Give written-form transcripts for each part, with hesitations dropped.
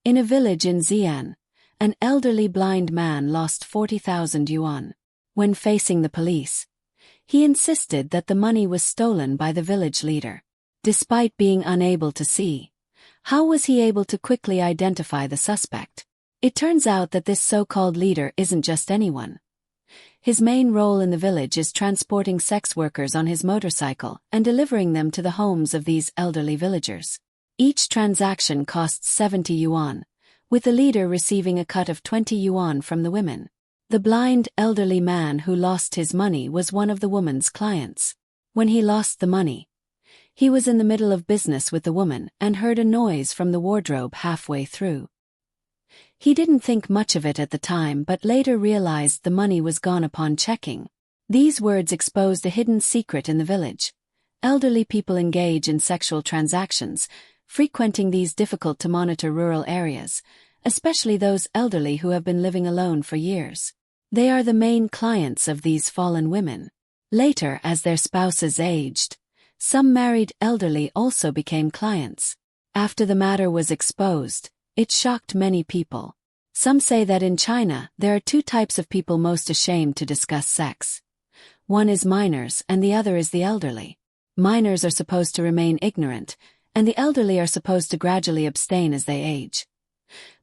In a village in Xi'an, an elderly blind man lost 40,000 yuan. When facing the police, he insisted that the money was stolen by the village leader. Despite being unable to see, how was he able to quickly identify the suspect? It turns out that this so-called leader isn't just anyone. His main role in the village is transporting sex workers on his motorcycle and delivering them to the homes of these elderly villagers. Each transaction costs 70 yuan, with the leader receiving a cut of 20 yuan from the women. The blind, elderly man who lost his money was one of the woman's clients. When he lost the money, he was in the middle of business with the woman and heard a noise from the wardrobe halfway through. He didn't think much of it at the time but later realized the money was gone upon checking. These words exposed a hidden secret in the village. Elderly people engage in sexual transactions, frequenting these difficult-to-monitor rural areas, especially those elderly who have been living alone for years. They are the main clients of these fallen women. Later, as their spouses aged, some married elderly also became clients. After the matter was exposed, it shocked many people. Some say that in China, there are two types of people most ashamed to discuss sex. One is minors and the other is the elderly. Minors are supposed to remain ignorant, and the elderly are supposed to gradually abstain as they age.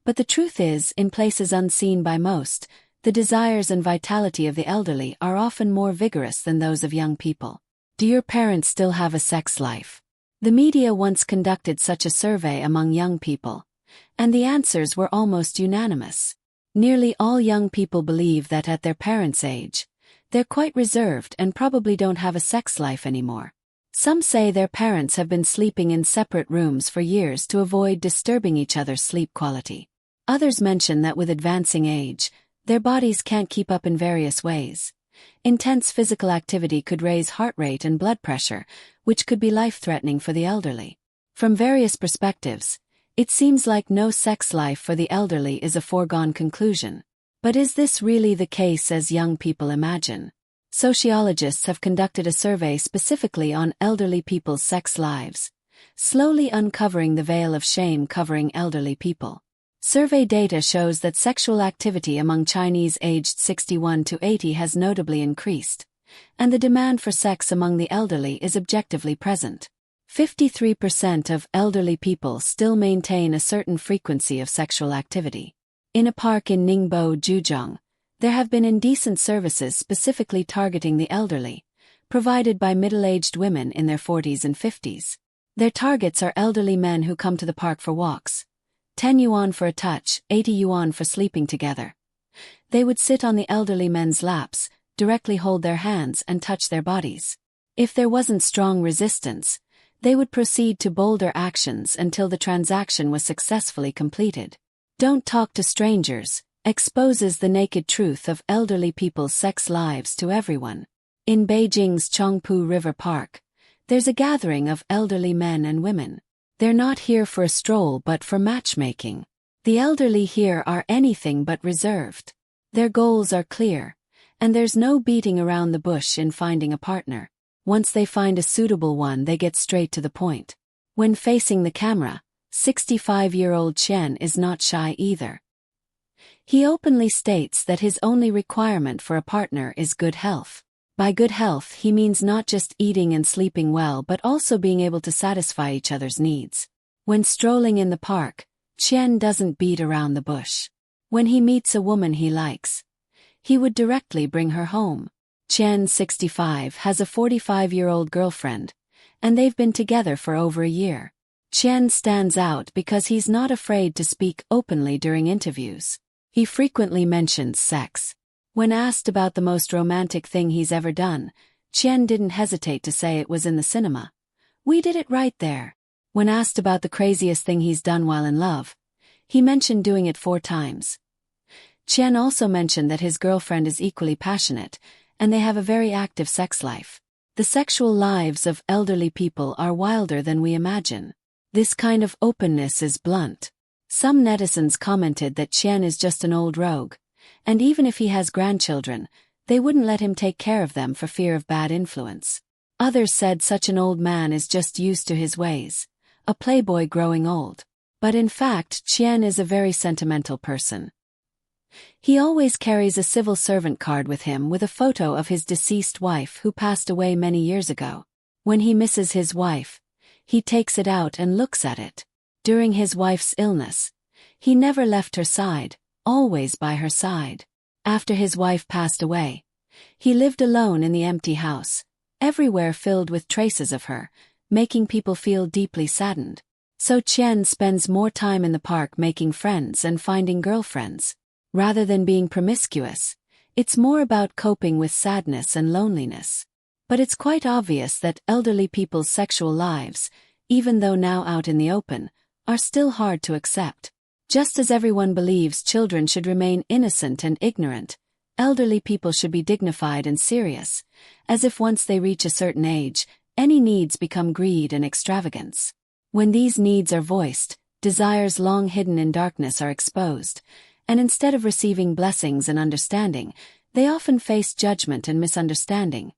But the truth is, in places unseen by most, the desires and vitality of the elderly are often more vigorous than those of young people. Do your parents still have a sex life? The media once conducted such a survey among young people, and the answers were almost unanimous. Nearly all young people believe that at their parents' age, they're quite reserved and probably don't have a sex life anymore. Some say their parents have been sleeping in separate rooms for years to avoid disturbing each other's sleep quality. Others mention that with advancing age, their bodies can't keep up in various ways. Intense physical activity could raise heart rate and blood pressure, which could be life-threatening for the elderly. From various perspectives, it seems like no sex life for the elderly is a foregone conclusion. But is this really the case as young people imagine? Sociologists have conducted a survey specifically on elderly people's sex lives, slowly uncovering the veil of shame covering elderly people. Survey data shows that sexual activity among Chinese aged 61 to 80 has notably increased, and the demand for sex among the elderly is objectively present. 53% of elderly people still maintain a certain frequency of sexual activity. In a park in Ningbo, Zhejiang, there have been indecent services specifically targeting the elderly, provided by middle-aged women in their 40s and 50s. Their targets are elderly men who come to the park for walks. 10 yuan for a touch, 80 yuan for sleeping together. They would sit on the elderly men's laps, directly hold their hands and touch their bodies. If there wasn't strong resistance, they would proceed to bolder actions until the transaction was successfully completed. Don't Talk to Strangers exposes the naked truth of elderly people's sex lives to everyone. In Beijing's Chongpu River Park, there's a gathering of elderly men and women. They're not here for a stroll but for matchmaking. The elderly here are anything but reserved. Their goals are clear, and there's no beating around the bush in finding a partner. Once they find a suitable one, they get straight to the point. When facing the camera, 65-year-old Chen is not shy either. He openly states that his only requirement for a partner is good health. By good health, he means not just eating and sleeping well but also being able to satisfy each other's needs. When strolling in the park, Chen doesn't beat around the bush. When he meets a woman he likes, he would directly bring her home. Chen, 65, has a 45-year-old girlfriend, and they've been together for over a year. Chen stands out because he's not afraid to speak openly during interviews. He frequently mentions sex. When asked about the most romantic thing he's ever done, Chen didn't hesitate to say it was in the cinema. We did it right there. When asked about the craziest thing he's done while in love, he mentioned doing it 4 times. Chen also mentioned that his girlfriend is equally passionate, and they have a very active sex life. The sexual lives of elderly people are wilder than we imagine. This kind of openness is blunt. Some netizens commented that Chen is just an old rogue, and even if he has grandchildren, they wouldn't let him take care of them for fear of bad influence. Others said such an old man is just used to his ways, a playboy growing old. But in fact, Qian is a very sentimental person. He always carries a civil servant card with him with a photo of his deceased wife who passed away many years ago. When he misses his wife, he takes it out and looks at it. During his wife's illness, he never left her side, always by her side. After his wife passed away, he lived alone in the empty house, everywhere filled with traces of her, making people feel deeply saddened. So Qian spends more time in the park making friends and finding girlfriends. Rather than being promiscuous, it's more about coping with sadness and loneliness. But it's quite obvious that elderly people's sexual lives, even though now out in the open, are still hard to accept. Just as everyone believes children should remain innocent and ignorant, elderly people should be dignified and serious, as if once they reach a certain age, any needs become greed and extravagance. When these needs are voiced, desires long hidden in darkness are exposed, and instead of receiving blessings and understanding, they often face judgment and misunderstanding.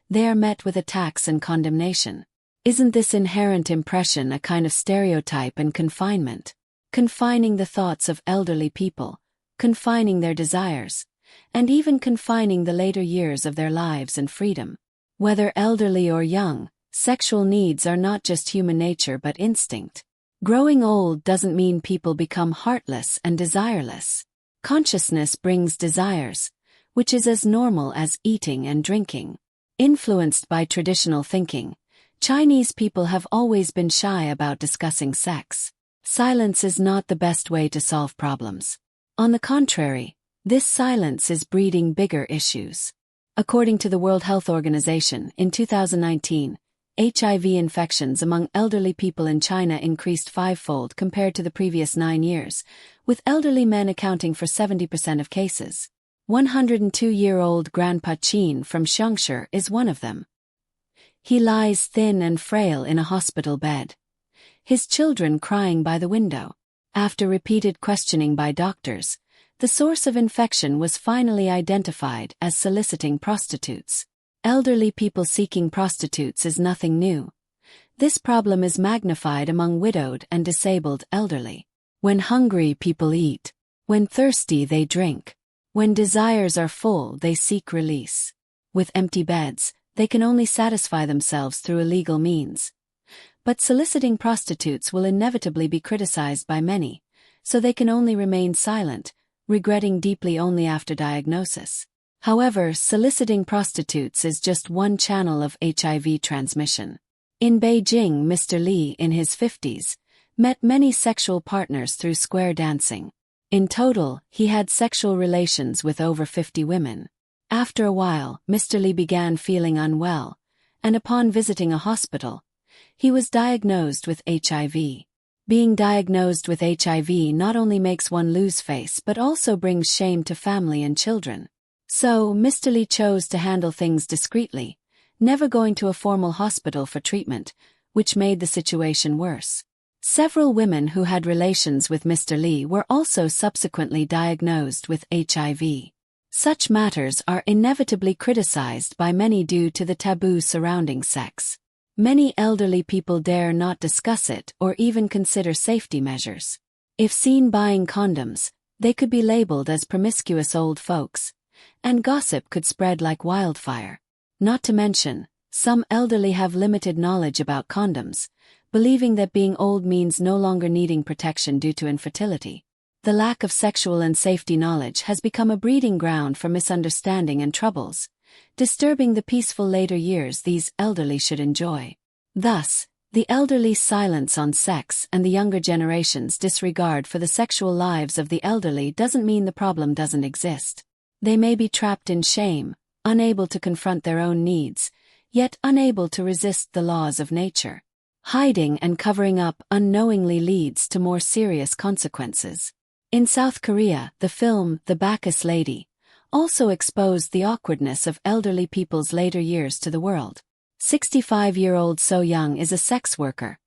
They are met with attacks and condemnation. Isn't this inherent impression a kind of stereotype and confinement? Confining the thoughts of elderly people, confining their desires, and even confining the later years of their lives and freedom. Whether elderly or young, sexual needs are not just human nature but instinct. Growing old doesn't mean people become heartless and desireless. Consciousness brings desires, which is as normal as eating and drinking. Influenced by traditional thinking, Chinese people have always been shy about discussing sex. Silence is not the best way to solve problems. On the contrary, this silence is breeding bigger issues. According to the World Health Organization, in 2019, HIV infections among elderly people in China increased fivefold compared to the previous 9 years, with elderly men accounting for 70% of cases. 102-year-old Grandpa Qin from Xiangshi is one of them. He lies thin and frail in a hospital bed, his children crying by the window. After repeated questioning by doctors, the source of infection was finally identified as soliciting prostitutes. Elderly people seeking prostitutes is nothing new. This problem is magnified among widowed and disabled elderly. When hungry, people eat. When thirsty, they drink. When desires are full, they seek release. With empty beds, they can only satisfy themselves through illegal means. But soliciting prostitutes will inevitably be criticized by many, so they can only remain silent, regretting deeply only after diagnosis. However, soliciting prostitutes is just one channel of HIV transmission. In Beijing, Mr. Li, in his 50s, met many sexual partners through square dancing. In total, he had sexual relations with over 50 women. After a while, Mr. Li began feeling unwell, and upon visiting a hospital, he was diagnosed with HIV. Being diagnosed with HIV not only makes one lose face but also brings shame to family and children. So, Mr. Li chose to handle things discreetly, never going to a formal hospital for treatment, which made the situation worse. Several women who had relations with Mr. Li were also subsequently diagnosed with HIV. Such matters are inevitably criticized by many due to the taboo surrounding sex. Many elderly people dare not discuss it or even consider safety measures. If seen buying condoms, they could be labeled as promiscuous old folks, and gossip could spread like wildfire. Not to mention, some elderly have limited knowledge about condoms, believing that being old means no longer needing protection due to infertility. The lack of sexual and safety knowledge has become a breeding ground for misunderstanding and troubles, disturbing the peaceful later years these elderly should enjoy. Thus, the elderly's silence on sex and the younger generation's disregard for the sexual lives of the elderly doesn't mean the problem doesn't exist. They may be trapped in shame, unable to confront their own needs, yet unable to resist the laws of nature. Hiding and covering up unknowingly leads to more serious consequences. In South Korea, the film The Bacchus Lady also exposed the awkwardness of elderly people's later years to the world. 65-year-old So Young is a sex worker,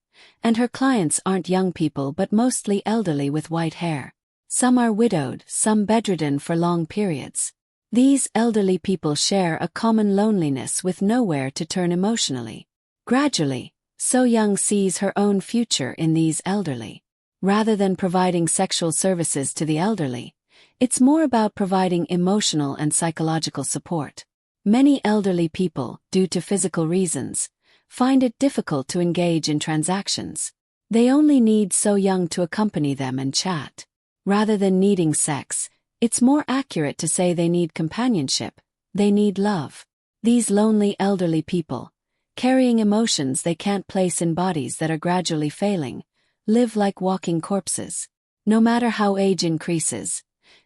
and her clients aren't young people but mostly elderly with white hair. Some are widowed, some bedridden for long periods. These elderly people share a common loneliness with nowhere to turn emotionally. Gradually, So Young sees her own future in these elderly. Rather than providing sexual services to the elderly, it's more about providing emotional and psychological support. Many elderly people, due to physical reasons, find it difficult to engage in transactions. They only need so young to accompany them and chat. Rather than needing sex, it's more accurate to say they need companionship, they need love. These lonely elderly people, carrying emotions they can't place in bodies that are gradually failing, live like walking corpses. No matter how age increases,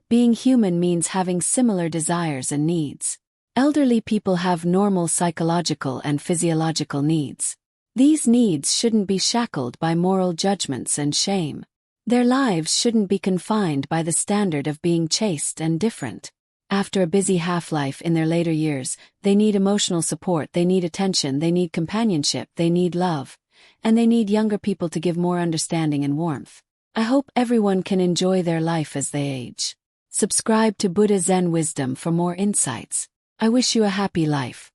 being human means having similar desires and needs. Elderly people have normal psychological and physiological needs. These needs shouldn't be shackled by moral judgments and shame. Their lives shouldn't be confined by the standard of being chaste and different. After a busy half-life in their later years, they need emotional support, they need attention, they need companionship, they need love, and they need younger people to give more understanding and warmth. I hope everyone can enjoy their life as they age. Subscribe to Buddha Zen Wisdom for more insights. I wish you a happy life.